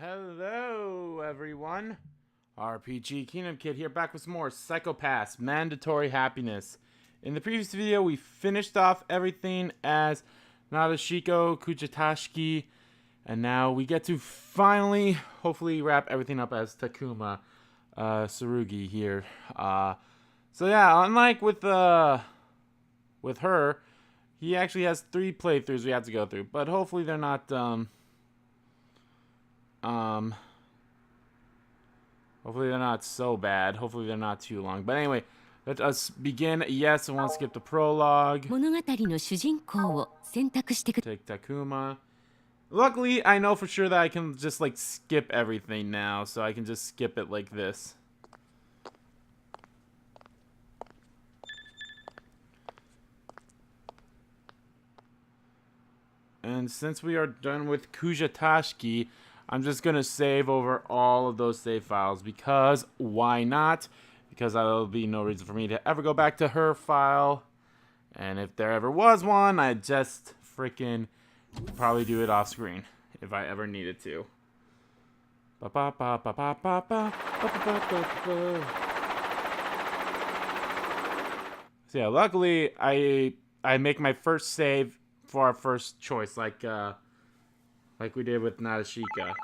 Hello, everyone. RPG Kingdom Kid here, back with some more Psychopaths Mandatory Happiness. In the previous video, we finished off everything as Nadeshiko Kugatachi, and now we get to finally, hopefully, wrap everything up as Takuma Tsurugi here. So yeah, unlike with her, he actually has 3 playthroughs we have to go through, but hopefully they're not hopefully they're not so bad. Hopefully they're not too long. But anyway, let us begin. Yes, I want to skip the prologue. Take Takuma. Luckily, I know for sure that I can just like skip everything now, so I can just skip it like this. And since we are done with Kugatachi, I'm just going to save over all of those save files because why not? Because there will be no reason for me to ever go back to her file. And if there ever was one, I'd just freaking probably do it off screen if I ever needed to. So yeah, luckily I make my first save for our first choice, like we did with Nadeshiko.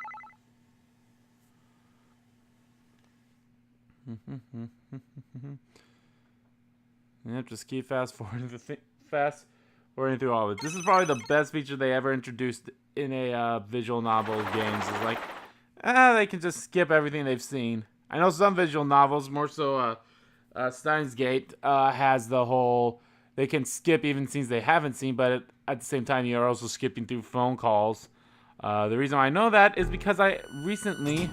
Yep, just keep fast forwarding through all of it. This is probably the best feature they ever introduced in a visual novel games. Is like, they can just skip everything they've seen. I know some visual novels, more so Steins Gate, has the whole they can skip even scenes they haven't seen, but at the same time you're also skipping through phone calls. The reason why I know that is because I recently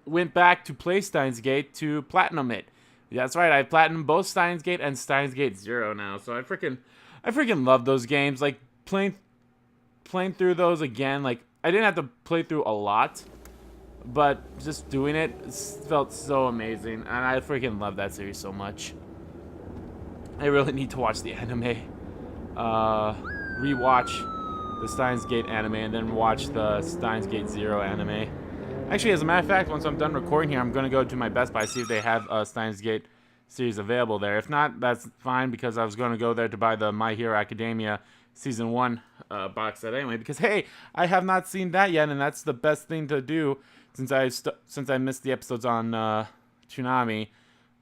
went back to play Steins Gate to platinum it. Yeah, that's right, I platinumed both Steins Gate and Steins Gate 0 now. So I freaking love those games. Like playing through those again, like I didn't have to play through a lot, but just doing it felt so amazing, and I freaking love that series so much. I really need to watch the anime, rewatch the Steins Gate anime, and then watch the Steins Gate 0 anime. Actually, as a matter of fact, once I'm done recording here, I'm going to go to my Best Buy, see if they have a Steins Gate series available there. If not, that's fine, because I was going to go there to buy the My Hero Academia Season 1 box set anyway, because hey, I have not seen that yet, and that's the best thing to do since I missed the episodes on Toonami.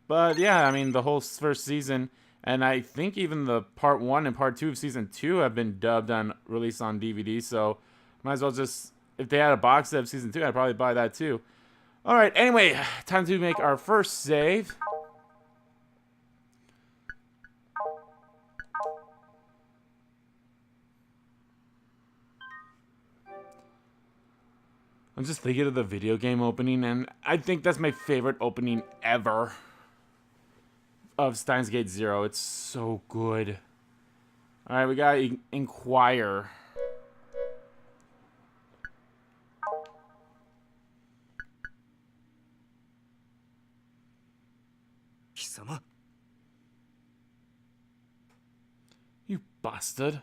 But yeah, I mean, the whole first season, and I think even the part 1 and part 2 of season 2 have been dubbed and released on DVD, so might as well just, if they had a box set of season 2, I'd probably buy that too. Alright, anyway, time to make our first save. I'm just thinking of the video game opening, and I think that's my favorite opening ever of Steins Gate 0. It's so good. Alright, we gotta inquire. You bastard.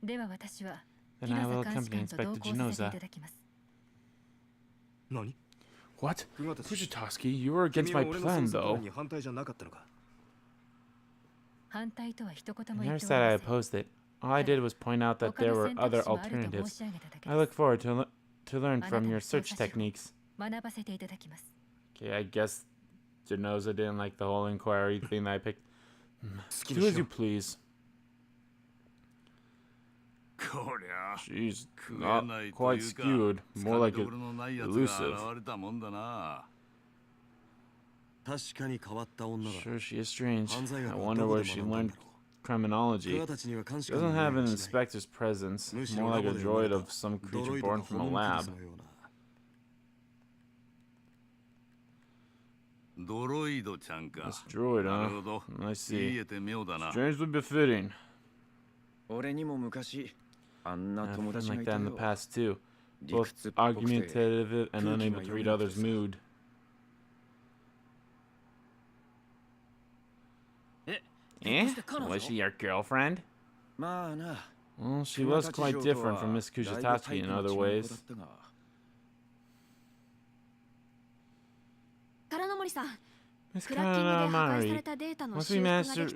Then I will accompany Inspector Genoza. What? Kugatachi, you were against my plan, though. I never said I opposed it. All I did was point out that there were other alternatives. I look forward to learn from your search techniques. Okay, I guess Genoza didn't like the whole inquiry thing that I picked. Do as you please. She's not quite skewed, more like elusive. Sure, she is strange. I wonder where she learned criminology. She doesn't have an inspector's presence, more like a droid of some creature born from a lab. This droid, huh? I see. Strangely befitting. I've been like that in the past too, both argumentative and unable to read others' mood. Eh? Was she your girlfriend? Well, she was quite different from Miss Kugatachi in other ways. Miss Kanamari, once we manage to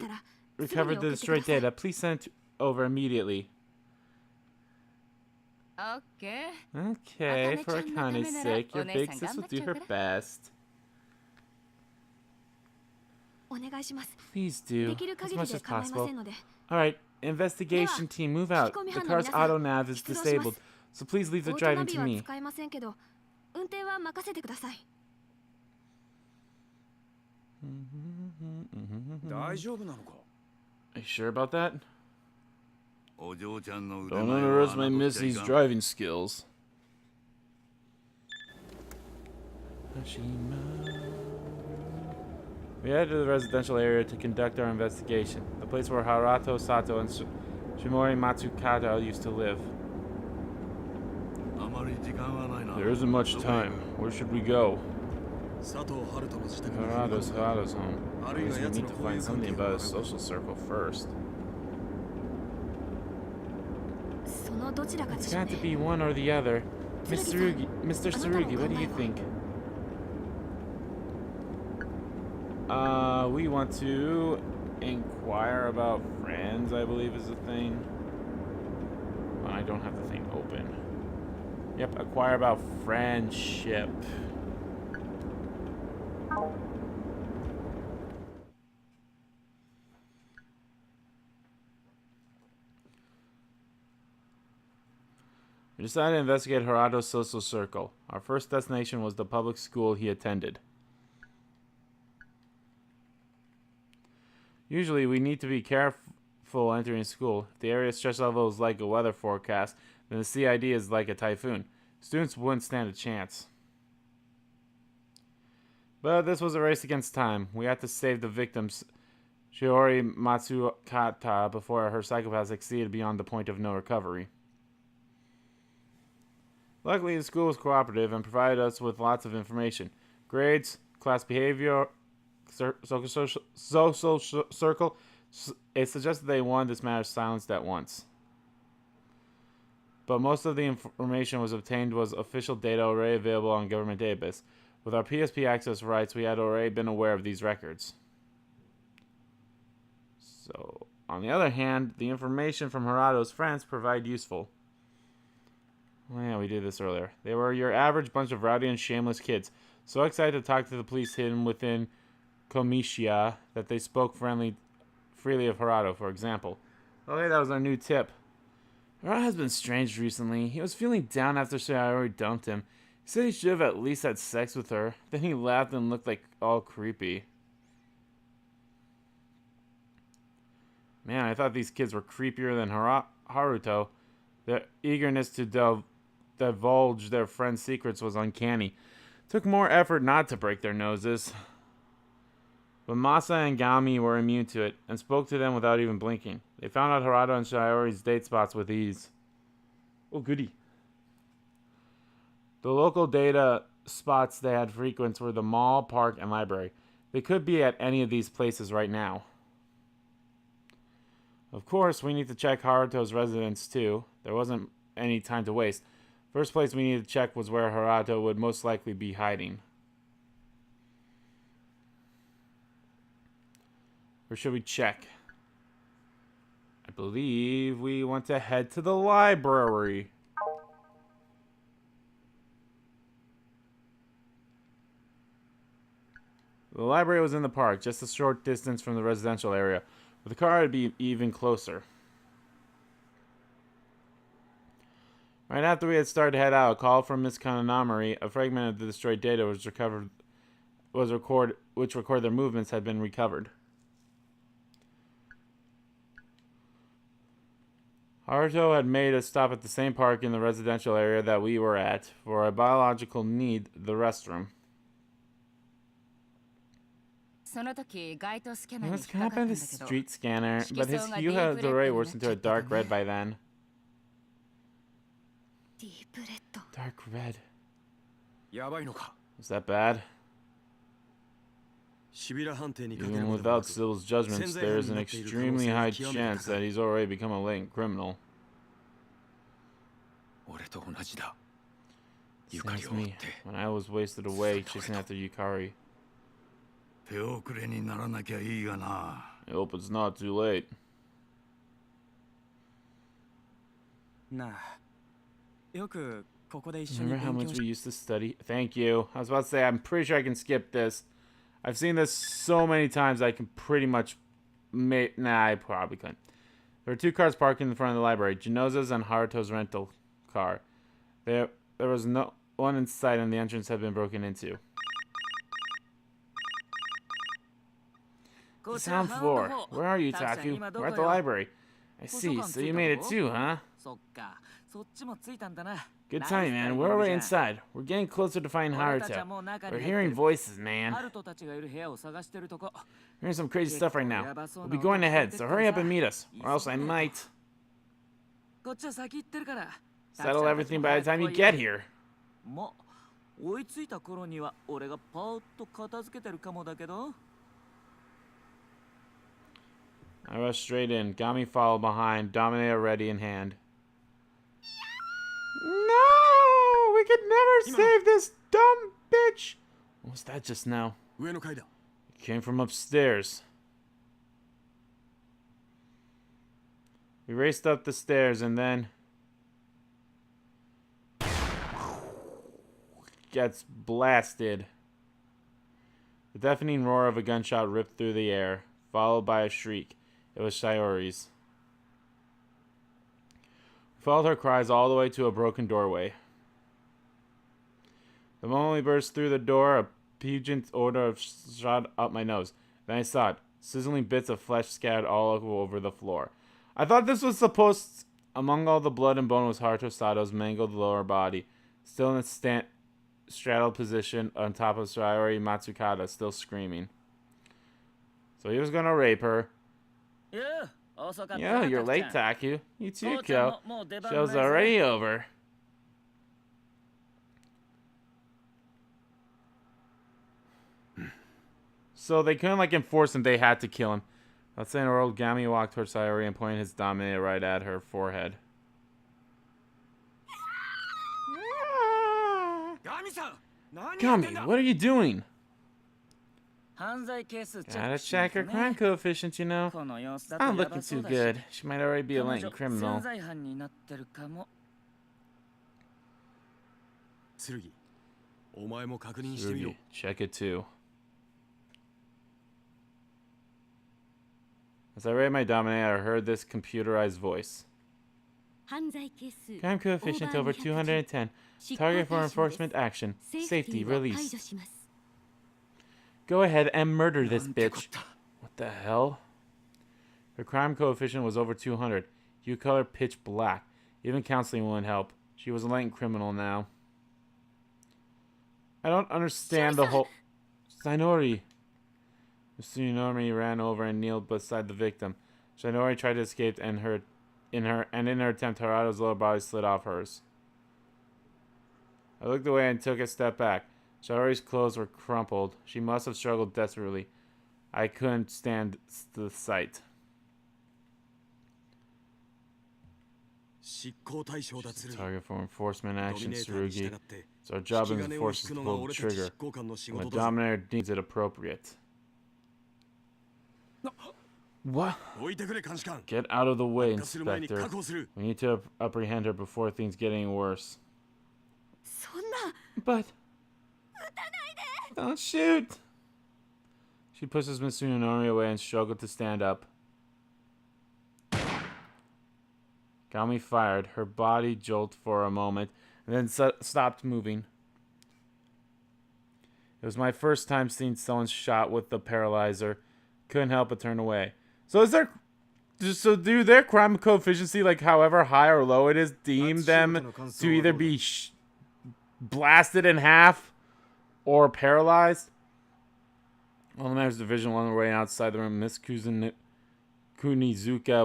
recover the destroyed data, please send it over immediately. Okay, for Akane's sake, your big sis will do her best. Please do, as much as possible. Alright, investigation team, move out. The car's auto nav is disabled, so please leave the driving to me. Are you sure about that? Don't underestimate Missy's driving skills. We headed to the residential area to conduct our investigation, the place where Haruto Sato and Shimori Matsukata used to live. There isn't much time. Where should we go? Harato's home. At least we need to find something about his social circle first. It's got to be one or the other. Mr. Tsurugi, what do you think? We want to inquire about friends, I believe is the thing. Well, I don't have the thing open. Yep, acquire about friendship. We decided to investigate Harato's social circle. Our first destination was the public school he attended. Usually, we need to be careful entering school. If the area's stress level is like a weather forecast, then the CID is like a typhoon. Students wouldn't stand a chance. But this was a race against time. We had to save the victims, Shiori Matsukata, before her psychopath succeeded beyond the point of no recovery. Luckily, the school was cooperative and provided us with lots of information. Grades, class behavior, social circle. It suggested they wanted this matter silenced at once. But most of the information was obtained was official data already available on government database. With our PSP access rights, we had already been aware of these records. So, on the other hand, the information from Harato's friends provide useful. Oh yeah, we did this earlier. They were your average bunch of rowdy and shameless kids, so excited to talk to the police hidden within Komishiya that they spoke freely of Harato, for example. Okay, that was our new tip. Harato has been strange recently. He was feeling down after Sayori dumped him. He said he should have at least had sex with her. Then he laughed and looked like all creepy. Man, I thought these kids were creepier than Haruto. Their eagerness to divulge their friends' secrets was uncanny. It took more effort not to break their noses. But Masa and Gami were immune to it, and spoke to them without even blinking. They found out Harato and Sayori's date spots with ease. Oh, goody. The local data spots they had frequents were the mall, park, and library. They could be at any of these places right now. Of course, we need to check Haruto's residence too. There wasn't any time to waste. First place we needed to check was where Haruto would most likely be hiding. Where should we check? I believe we want to head to the library. The library was in the park, just a short distance from the residential area. With the car, it'd be even closer. Right after we had started to head out, a call from Miss Kanamari, a fragment of the destroyed data which recorded their movements, had been recovered. Haruto had made a stop at the same park in the residential area that we were at for a biological need, the restroom. He was caught by the street scanner, but his hue had already worsened to a dark red by then. Dark red. Was that bad? Even without Sybil's judgments, there is an extremely high chance that he's already become a latent criminal. Same as me, when I was wasted away chasing after Yukari. I hope it's not too late. Remember how much we used to study? Thank you. I was about to say, I'm pretty sure I can skip this. I've seen this so many times I can pretty much make... Nah, I probably couldn't. There were 2 cars parked in front of the library. Genoza's and Haruto's rental car. There was no one in sight and the entrance had been broken into. The sound floor. Where are you, Taku? We're at the library. I see. So you made it too, huh? Good time, man. We're already inside. We're getting closer to finding Haruto. We're hearing voices, man. We're hearing some crazy stuff right now. We'll be going ahead, so hurry up and meet us, or else I might settle everything by the time you get here. I rushed straight in. Gami followed behind, Dominator ready in hand. No! We could never save this dumb bitch! What was that just now? It came from upstairs. We raced up the stairs and then... gets blasted. The deafening roar of a gunshot ripped through the air, followed by a shriek. It was Sayori's. We followed her cries all the way to a broken doorway. The moment we burst through the door, a pungent odor shot up my nose. Then I saw it. Sizzling bits of flesh scattered all over the floor. I thought this was supposed... Among all the blood and bone was Haruto Sato's mangled lower body, still in its straddled position on top of Sayori Matsukata, still screaming. So he was gonna rape her. Yeah, you're late, Taku. You too, Kyo. Show's already over. So they couldn't, like, enforce him. They had to kill him. Let's say in a world, Gami walked towards Sayori and pointed his Dominator right at her forehead. Gami, what are you doing? Gotta check her crime coefficient, you know. It's not looking too good. She might already be a latent criminal. Tsurugi, check it too. As I read my Dominator, I heard this computerized voice. Crime coefficient over 210. Target for enforcement action. Safety release. Go ahead and murder this bitch. What the hell? Her crime coefficient was over 200. Hue color pitch black. Even counseling wouldn't help. She was a latent criminal now. I don't understand the whole... Sainori. Tsunami ran over and kneeled beside the victim. Sainori tried to escape and in her attempt, Haruto's lower body slid off hers. I looked away and took a step back. Sainori's clothes were crumpled. She must have struggled desperately. I couldn't stand the sight. Target for enforcement action, Tsurugi. It's our job as enforcers to pull the trigger. When the Dominator deems it appropriate. What? Get out of the way, Inspector. We need to apprehend her before things get any worse. But... Don't shoot! She pushes Mitsunori away and struggled to stand up. Gami fired. Her body jolted for a moment, and then stopped moving. It was my first time seeing someone shot with the paralyzer. Couldn't help but turn away. So is there... So do their crime coefficient, like however high or low it is, deem them to either be blasted in half or paralyzed? All the members of Division 1 were waiting outside the room. Miss Kunizuka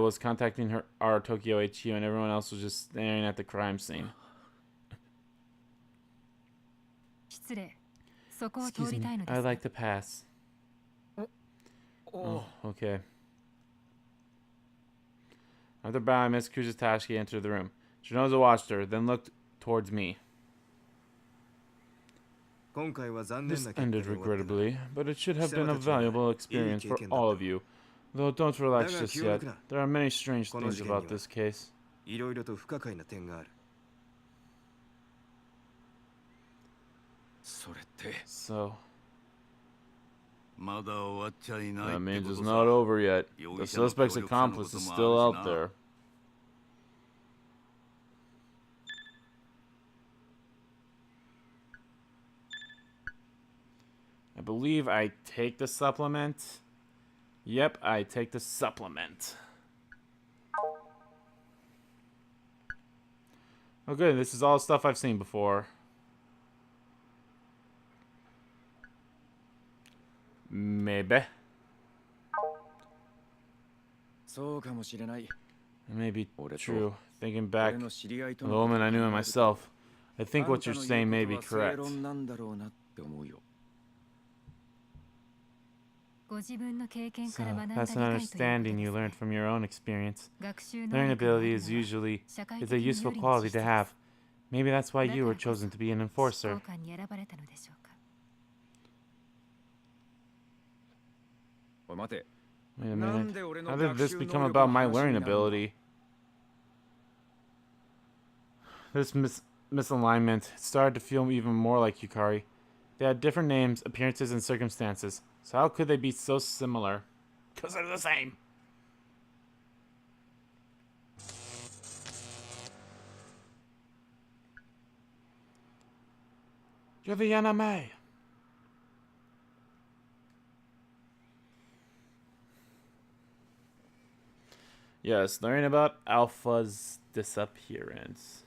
was contacting our Tokyo HQ, and everyone else was just staring at the crime scene. Excuse me, I'd like to pass. Oh, okay. After bowing, Miss Kugatachi entered the room. Shinoza watched her, then looked towards me. This ended regrettably, but it should have been a valuable experience for all of you. Though don't relax just yet. There are many strange things about this case. So, that means it's not over yet. The suspect's accomplice is still out there. I believe I take the supplement. Yep, I take the supplement. Oh good, this is all stuff I've seen before. Maybe. It may be true. Thinking back, the moment I knew it myself, I think what you're saying may be correct. So, that's an understanding you learned from your own experience. Learning ability is a useful quality to have. Maybe that's why you were chosen to be an enforcer. Wait a minute. How did this become about my learning ability? This misalignment started to feel even more like Yukari. They had different names, appearances, and circumstances. So how could they be so similar? Because they're the same. You're the anime. Yes, learning about Alpha's disappearance.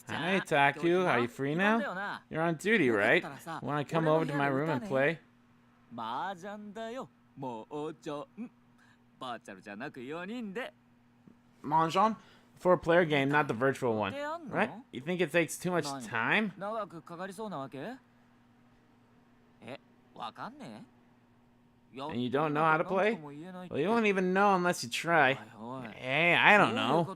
Hi, Taku. Are you free now? You're on duty, right? Want to come over to my room and play? Mahjong? For a player game, not the virtual one. Right? You think it takes too much time? And you don't know how to play? Well, you won't even know unless you try. Hey, I don't know.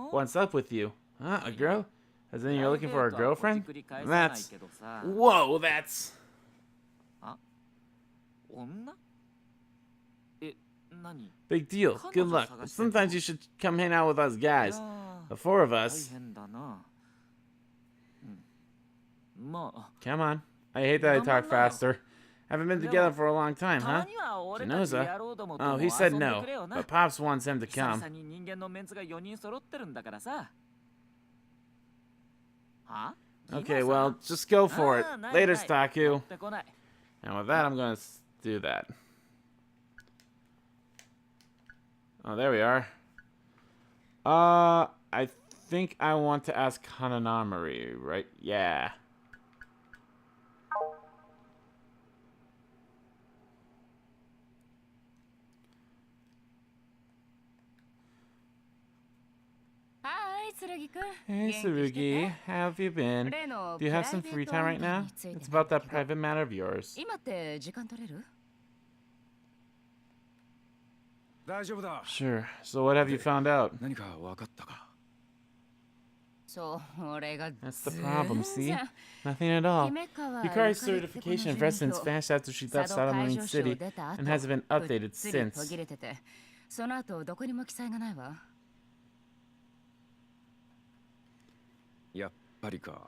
What's up with you? Huh? A girl? As in you're looking for a girlfriend? That's... Whoa, that's... Big deal. Good luck. But sometimes you should come hang out with us guys. The four of us. Come on. I hate that I talk faster. Haven't been together for a long time, huh? Shinoza? Oh, he said no, but Pops wants him to come. Okay, well, just go for it. Later, Taku. And with that, I'm gonna do that. Oh, there we are. I think I want to ask Hananamori, right? Yeah. Hey, Tsurugi. How have you been? Do you have some free time right now? It's about that private matter of yours. Sure. So what have you found out? That's the problem, see? Nothing at all. Yukari's certification of residence vanished after she left Salamarine City and hasn't been updated since.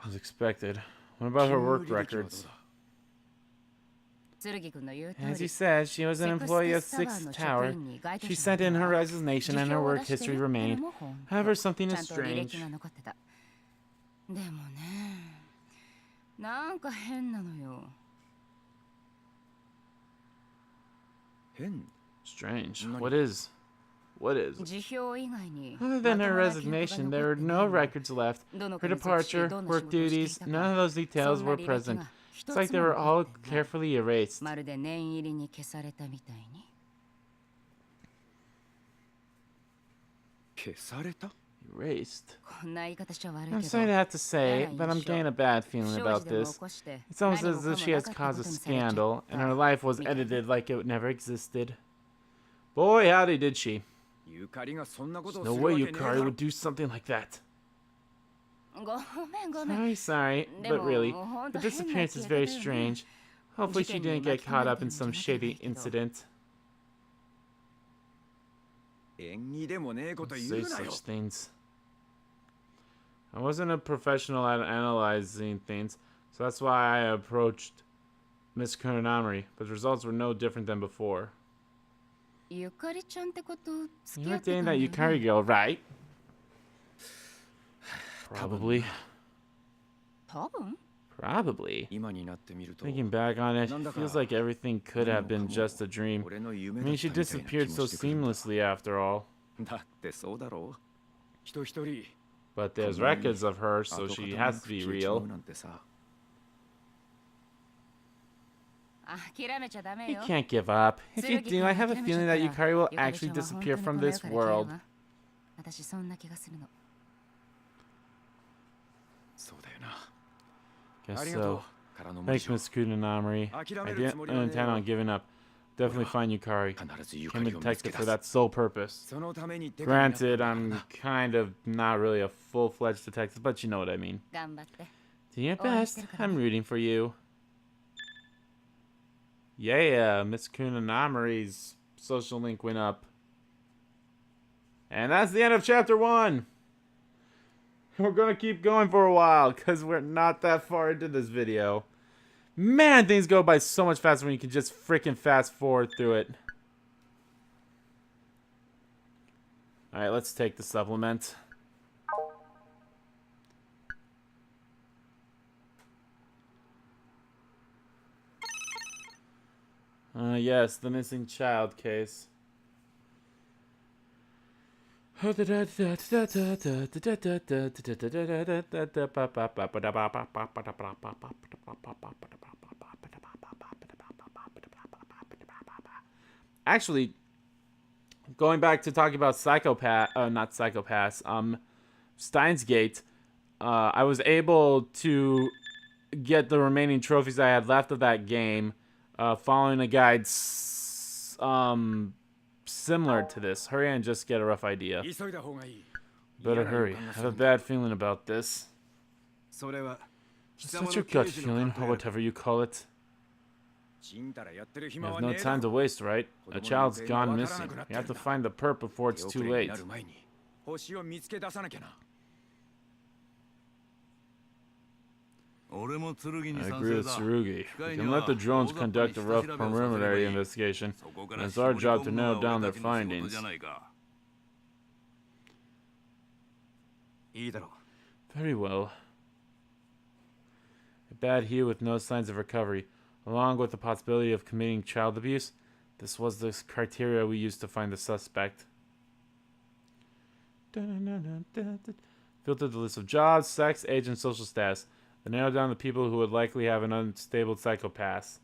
As expected. What about her work records? As you said, she was an employee of Sixth Tower. She sent in her resignation and her work history remained. However, something is strange. Strange. What is? What is? Other than her resignation, there were no records left. Her departure, work duties, none of those details were present. It's like they were all carefully erased. Erased? I'm sorry to have to say, but I'm getting a bad feeling about this. It's almost as if she has caused a scandal, and her life was edited like it never existed. Boy, howdy did she. There's no way Yukari would do something like that. Sorry, but really, the disappearance is very strange. Hopefully she didn't get caught up in some shady incident. Don't say such things. I wasn't a professional at analyzing things, so that's why I approached Miss Kuranamori, but the results were no different than before. You're dating that Yukari girl, right? Probably. Probably. Thinking back on it, it feels like everything could have been just a dream. I mean, she disappeared so seamlessly after all. But there's records of her, so she has to be real. You can't give up. If you do, I have a feeling that Yukari will actually disappear from this world. Guess so. Thanks, Miss Kuranamori. I didn't intend on giving up. Definitely find Yukari. Became a detective for that sole purpose. Granted, I'm kind of not really a full-fledged detective, but you know what I mean. Do your best. I'm rooting for you. Yeah, Miss Kuranamori's social link went up. And that's the end of chapter 1. We're gonna keep going for a while, because we're not that far into this video. Man, things go by so much faster when you can just freaking fast forward through it. Alright, let's take the supplement. Yes, the missing child case. Actually, going back to talking about Steins Gate, I was able to get the remaining trophies I had left of that game, following a guide similar to this. Hurry and just get a rough idea. Better hurry. I have a bad feeling about this. Just what's your gut feeling, or whatever you call it? You have no time to waste, right? A child's gone missing. You have to find the perp before it's too late. I agree with Tsurugi. We can let the drones conduct a rough preliminary investigation, and it's our job to narrow down their findings. Very well. A bad hue with no signs of recovery, along with the possibility of committing child abuse. This was the criteria we used to find the suspect. Filtered the list of jobs, sex, age, and social status. Then narrowed down the people who would likely have an unstable psychopath.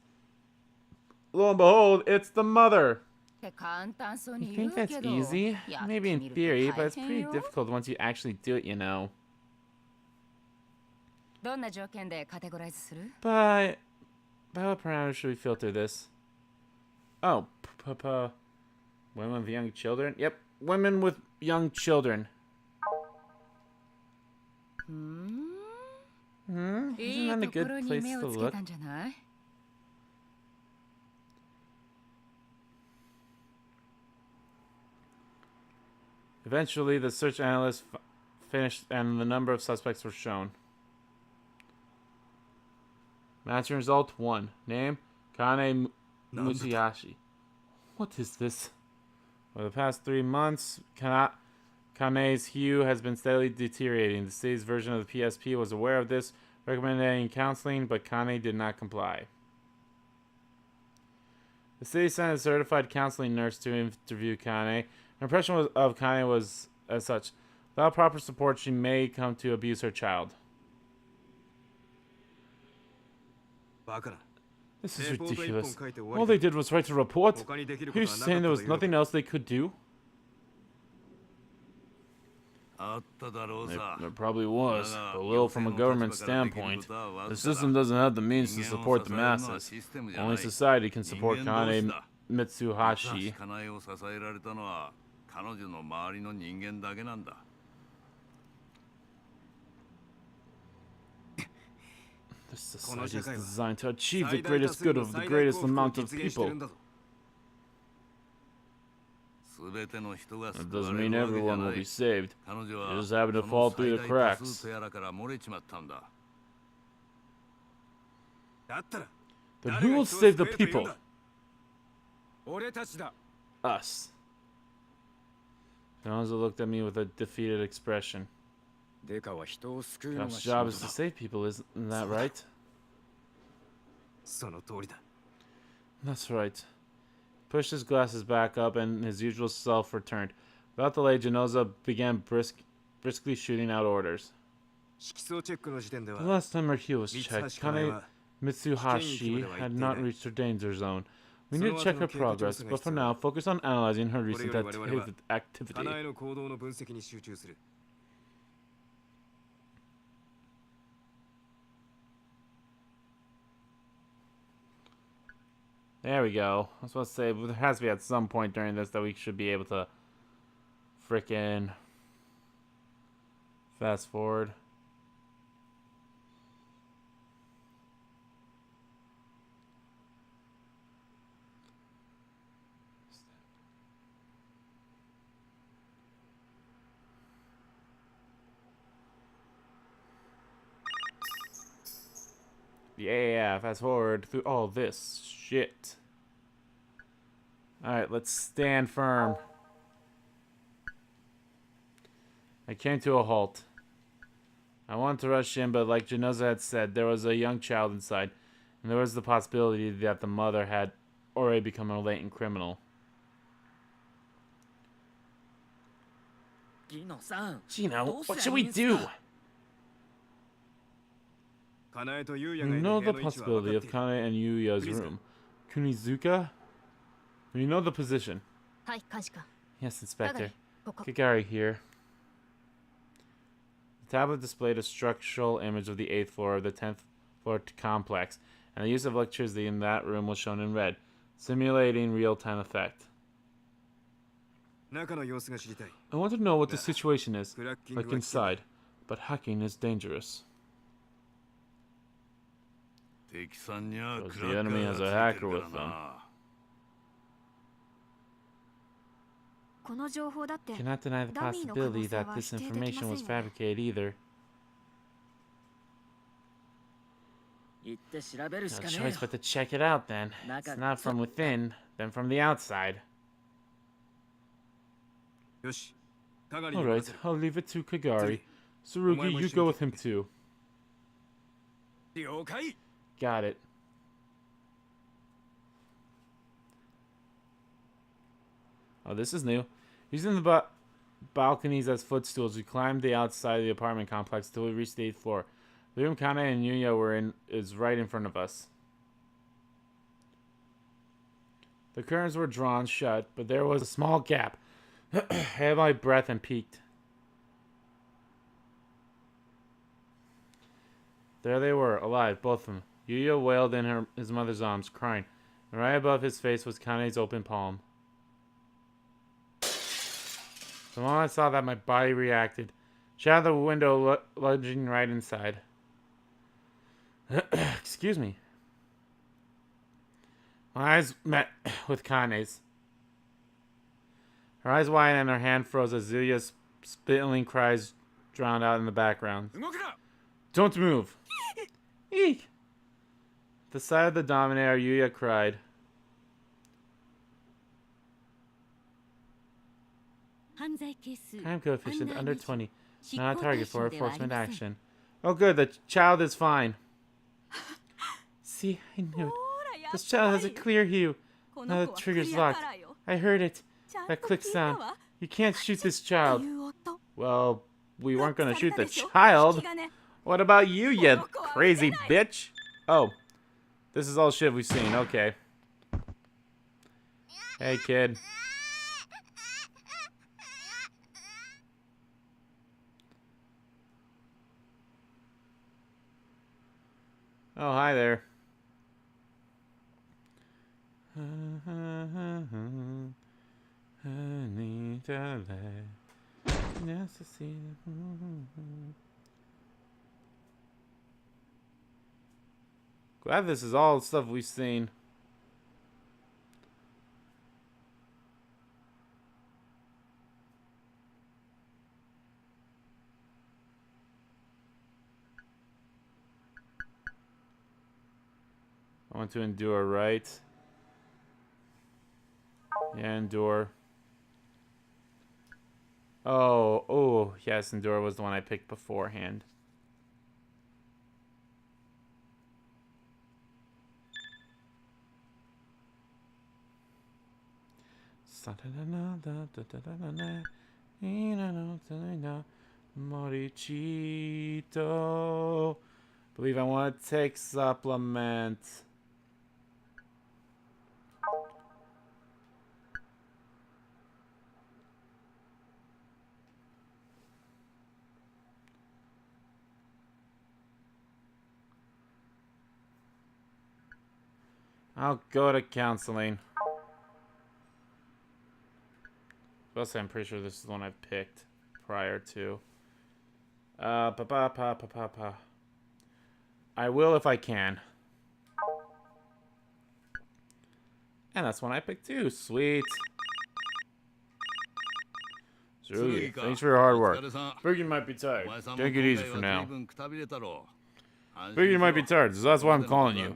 Lo and behold, it's the mother! You think that's easy? Maybe in theory, but it's pretty difficult once you actually do it, you know. But by what parameters should we filter this? Oh, women with young children? Yep, women with young children. Isn't that a good place to look? Eventually, the search analyst finished and the number of suspects were shown. Matching result 1. Name, Kane Musashi. What is this? For the past 3 months, Kane's hue has been steadily deteriorating. The city's version of the PSP was aware of this, recommending counseling, but Kane did not comply. The city sent a certified counseling nurse to interview Kane. Her impression of Kane was as such. Without proper support, she may come to abuse her child. This is ridiculous. All they did was write a report. Are you saying there was nothing else they could do? There probably was, but little from a government standpoint. The system doesn't have the means to support the masses. Only society can support Kane Mitsuhashi. This society is designed to achieve the greatest good of the greatest amount of people. That doesn't mean everyone will be saved. It just happened to fall through the cracks. Then who will save the people? Us. Gonzo looked at me with a defeated expression. God's job is to save people, isn't that right? That's right. Pushed his glasses back up and his usual self returned. Without delay, Genoza began briskly shooting out orders. The last time our heel was checked, Kane Mitsuhashi had not reached her danger zone. We need to check her progress, but for now, focus on analyzing her recent activity. There we go. I was supposed to say, there has to be at some point during this that we should be able to frickin' fast forward. Yeah, fast forward through all this shit. Alright, let's stand firm. I came to a halt. I wanted to rush in, but like Genoza had said, there was a young child inside, and there was the possibility that the mother had already become a latent criminal. Gino, what should we do? You know the possibility of Kane and Yuya's room. Kunizuka? You know the position. Yes, Inspector. Kagari here. The tablet displayed a structural image of the 8th floor of the 10th floor complex, and the use of electricity in that room was shown in red, simulating real-time effect. I want to know what the situation is, like inside, but hacking is dangerous. Because the enemy has a hacker with them. Cannot deny the possibility that this information was fabricated either. No choice but to check it out then. It's not from within, then from the outside. Alright, I'll leave it to Kagari. Tsurugi, you go with him too. Got it. Oh, this is new. Using the balconies as footstools, we climbed the outside of the apartment complex till we reached the 8th floor. The room Kane and Yuya were in is right in front of us. The curtains were drawn shut, but there was a small gap. I held my breath and peeked. There they were, alive, both of them. Yuya wailed in his mother's arms, crying, and right above his face was Kane's open palm. The moment I saw that, my body reacted. She out the window, lunging right inside. Excuse me. My eyes met with Kane's. Her eyes wide and her hand froze as Yuya's spitting cries drowned out in the background. Don't move! Eek! At the side of the Dominator, Yuya cried. Crime coefficient under 20. Not a target for enforcement action. Oh good, the child is fine. See, I knew it. This child has a clear hue. Now the trigger's locked. I heard it. That click sound. You can't shoot this child. Well, we weren't gonna shoot the child. What about you, you crazy bitch? Oh, this is all shit we've seen. Okay. Hey, kid. Oh, hi there. Glad this is all stuff we've seen. I want to endure, right? Yeah, endure. Oh, yes, endure was the one I picked beforehand. Morichito. Believe I want to take supplement. I'll go to counseling. Plus, I'm pretty sure this is the one I picked prior to. I will if I can. And that's one I picked too. Sweet. Tsurugi, thanks for your hard work. Figured you might be tired. Take it easy for now. Figured you might be tired, so that's why I'm calling you.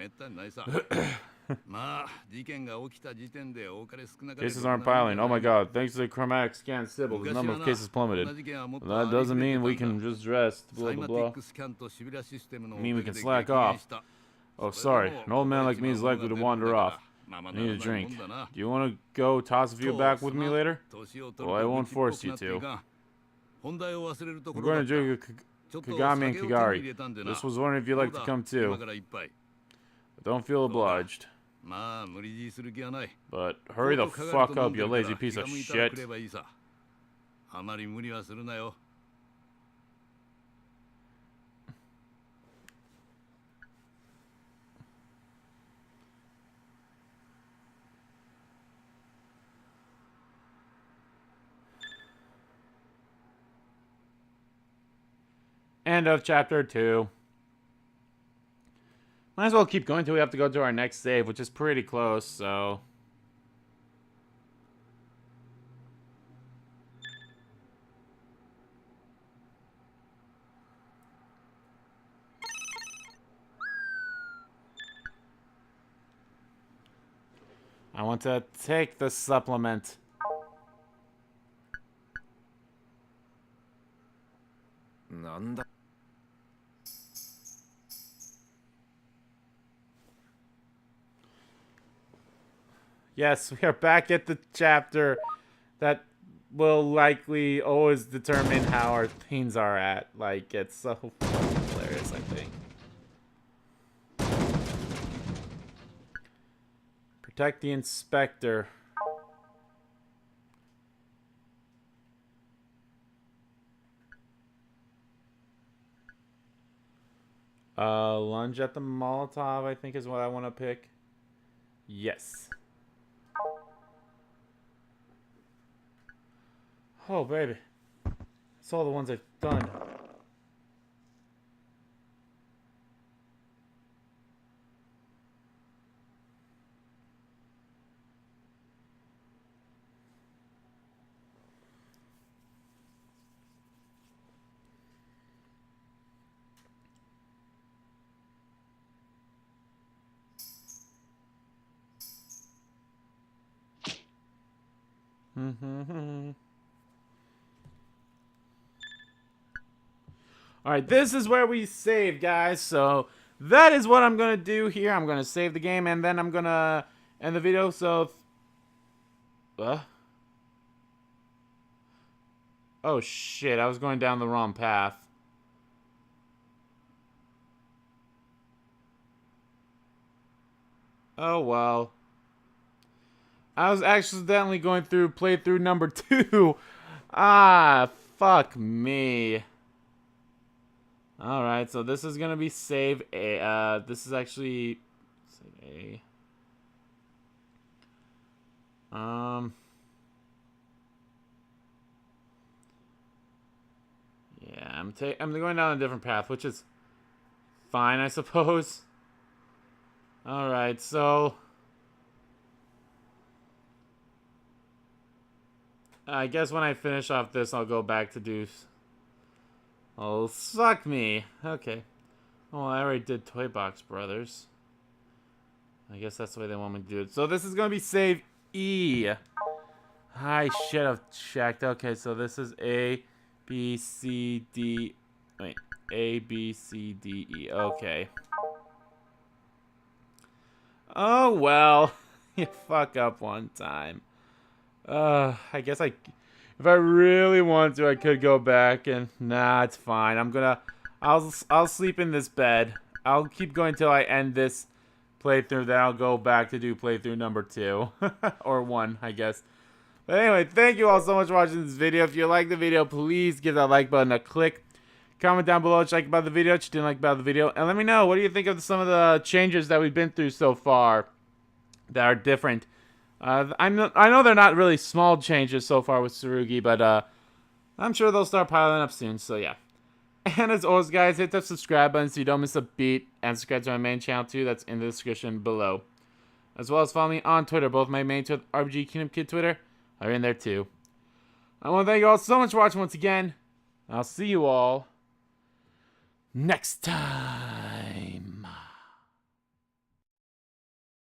Cases aren't piling. Oh my god, thanks to the chromatic scan Sybil, the number of cases plummeted. Well, that doesn't mean we can just rest, blah blah blah. I mean we can slack off. Oh, sorry. An old man like me is likely to wander off. I need a drink. Do you want to go toss a few back with me later? Well, I won't force you to. I'm going to drink a Kagami and Kagari. This was wondering if you'd like to come too. But don't feel obliged. But hurry the fuck up, you lazy piece of shit. End of chapter 2. Might as well keep going till we have to go to our next save, which is pretty close, so... I want to take the supplement. Yes, we are back at the chapter that will likely always determine how our things are at. Like, it's so hilarious, I think. Protect the inspector. Lunge at the Molotov, I think is what I want to pick. Yes. Oh, baby. That's all the ones I've done. Alright, this is where we save, guys. So, that is what I'm going to do here. I'm going to save the game, and then I'm going to end the video. So, oh, shit. I was going down the wrong path. Oh, well. I was accidentally going through playthrough number 2. Ah, fuck me. Alright, so this is gonna be save A. This is actually save A. Yeah, I'm going down a different path, which is fine, I suppose. Alright, so I guess when I finish off this, I'll go back to do... Oh, suck me. Okay. Oh, I already did Toy Box Brothers. I guess that's the way they want me to do it. So this is going to be save E. I should have checked. Okay, so this is A, B, C, D... Wait. A, B, C, D, E. Okay. Oh, well. You fuck up one time. I guess if I really want to, I could go back and nah, it's fine. I'll sleep in this bed. I'll keep going till I end this playthrough. Then I'll go back to do playthrough number 2 or 1, I guess. But anyway, thank you all so much for watching this video. If you like the video, please give that like button a click. Comment down below what you like about the video, what you didn't like about the video, and let me know what do you think of some of the changes that we've been through so far that are different. I know they're not really small changes so far with Tsurugi, but I'm sure they'll start piling up soon, so yeah. And as always, guys, hit that subscribe button so you don't miss a beat, and subscribe to my main channel too, that's in the description below. As well as follow me on Twitter, both my main Twitter, RBG Kingdom Kid Twitter, are in there too. I want to thank you all so much for watching once again. I'll see you all next time.